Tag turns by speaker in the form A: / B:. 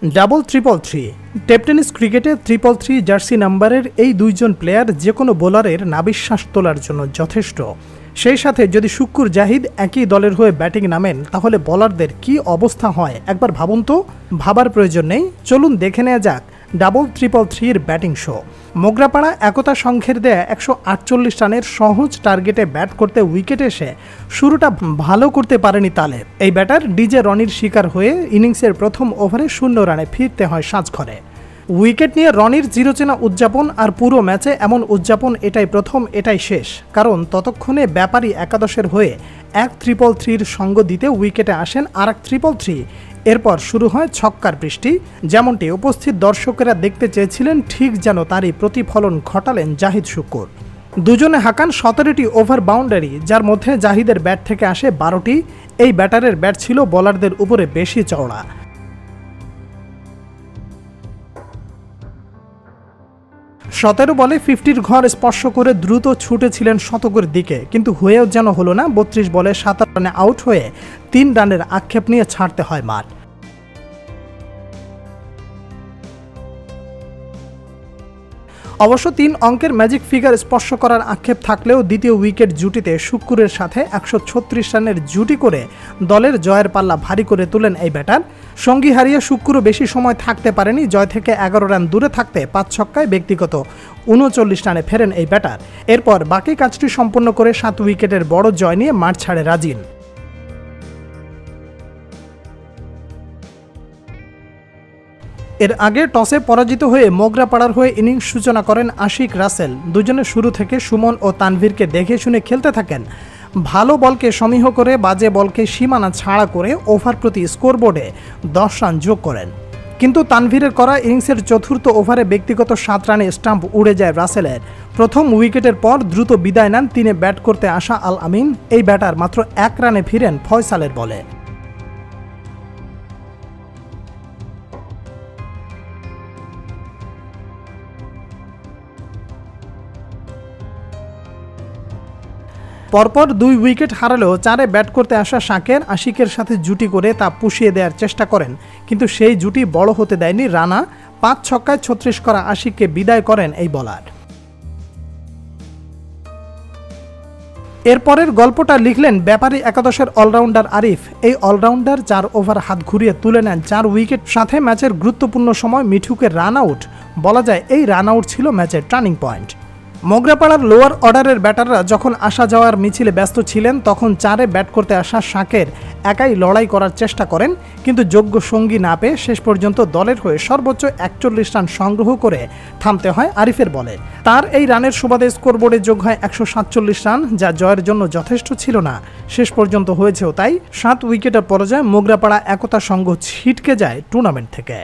A: Double triple three. Tape tennis ক্রিকেটে 333 jersey নাম্বারের এই দুইজন প্লেয়ার যে কোনো বোলারের নাবিশ্বাস তোলার জন্য যথেষ্ট। সেই সাথে যদি শুক্কুর জাহিদ একই দলের হয়ে ব্যাটিং নামেন তাহলে বোলারদের কি অবস্থা হয় একবার ভাবুন তো। ভাবার প্রয়োজন নেই, চলুন দেখে নেওয়া যাক ডাবল ট্রিপল থ্রির ব্যাটিং শো। মোগরাপাড়া একতা সংঘের দেয়া 148 রানের সহজ টার্গেটে ব্যাট করতে উইকেটে এসে শুরুটা ভালো করতে পারেনি তালেব। এই ব্যাটার ডিজে রনির শিকার হয়ে ইনিংসের প্রথম ওভারে 0 রানে ফিরতে হয় সাজঘরে। উইকেট নিয়ে রনির চিরচেনা উদযাপন, আর পুরো ম্যাচে এমন উদযাপন এটাই প্রথম, এটাই শেষ। কারণ ততক্ষণে ব্যাপারী একাদশের হয়ে 1-3-3-র সঙ্গ দিতে উইকেটে আসেন আর 1-3-3। এরপর শুরু হয় ছক্কার বৃষ্টি। যেমনটি উপস্থিত দর্শকেরা দেখতে চেয়েছিলেন ঠিক যেন তারই প্রতিফলন ঘটালেন জাহিদ শুক্কুর। দুজনে হাঁকান 17টি ওভার বাউন্ডারি, যার মধ্যে জাহিদের ব্যাট থেকে আসে 12টি। এই ব্যাটারের ব্যাট ছিল বোলারদের উপরে বেশি চওড়া। 17 বলে 50-র ঘর স্পর্শ করে দ্রুত ছুটেছিলেন শতকের দিকে, কিন্তু হয়েও যেন হলো না। 32 বলে 17 রানে আউট হয়ে 3 রানের আক্ষেপ নিয়ে ছাড়তে হয় মাঠ। অবশ্য 3 অঙ্কের ম্যাজিক ফিগার স্পর্শ করার আক্ষেপ থাকলেও দ্বিতীয় উইকেট জুটিতে শুক্কুরের সাথে 136 রানের জুটি করে দলের জয়ের পাল্লা ভারী করে তোলেন এই ব্যাটার। সঙ্গী হারিয়ে শুক্কুরও বেশি সময় থাকতে পারেনি। জয় থেকে 11 রান দূরে থাকতে 5 ছক্কায় ব্যক্তিগত 39 রানে ফেরেন এই ব্যাটার। এরপর বাকি কাজটি সম্পন্ন করে 7 উইকেটের বড় জয় নিয়ে মাঠ ছাড়ে রাজিন। এর আগে টসে পরাজিত হয়ে মোগরাপাড়ার হয়ে ইনিংস সূচনা করেন আশিক রাসেল। দুজনে শুরু থেকে সুমন ও তানভীরকে দেখে শুনে খেলতে থাকেন। ভালো বলকে সমীহ করে বাজে বলকে সীমানা ছাড়া করে ওভার প্রতি স্কোরবোর্ডে 10 রান যোগ করেন। কিন্তু তানভীরের করা ইনিংসের চতুর্থ ওভারে ব্যক্তিগত 7 রানে স্টাম্প উড়ে যায় রাসেলের। প্রথম উইকেটের পর দ্রুত বিদায় নেন 3-এ ব্যাট করতে আসা আল আমিন। এই ব্যাটার মাত্র 1 রানে ফিরেন ফয়সালের বলে। পরপর 2 উইকেট হারালেও 4-এ ব্যাট করতে আসা শাকের আশিকের সাথে জুটি করে তা পুষিয়ে দেওয়ার চেষ্টা করেন, কিন্তু সেই জুটি বড় হতে দেয়নি রানা। 5 ছক্কায় 36 করা আশিককে বিদায় করেন এই বোলার। এরপরের গল্পটা লিখলেন ব্যাপারী একাদশের অলরাউন্ডার আরিফ। এই অলরাউন্ডার 4 ওভার হাত ঘুরিয়ে তুলে নেন 4 উইকেট, সাথে ম্যাচের গুরুত্বপূর্ণ সময় মিঠুকে রান আউট। বলা যায় এই রান আউট ছিল ম্যাচের টার্নিং পয়েন্ট। মোগরাপাড়ার লোয়ার অর্ডারের ব্যাটাররা যখন আসা যাওয়ার মিছিলে ব্যস্ত ছিলেন তখন 4-এ ব্যাট করতে আসা শাকের একাই লড়াই করার চেষ্টা করেন, কিন্তু যোগ্য সঙ্গী না পেয়ে শেষ পর্যন্ত দলের হয়ে সর্বোচ্চ 41 রান সংগ্রহ করে থামতে হয় আরিফের বলে। তার এই রানের সুবাদে স্কোরবোর্ডে যোগ হয় 147 রান, যা জয়ের জন্য যথেষ্ট ছিল না। শেষ পর্যন্ত হয়েছেও তাই। 7 উইকেটের পরাজয়ে মোগরাপাড়া একতা সংঘ ছিটকে যায় টুর্নামেন্ট থেকে।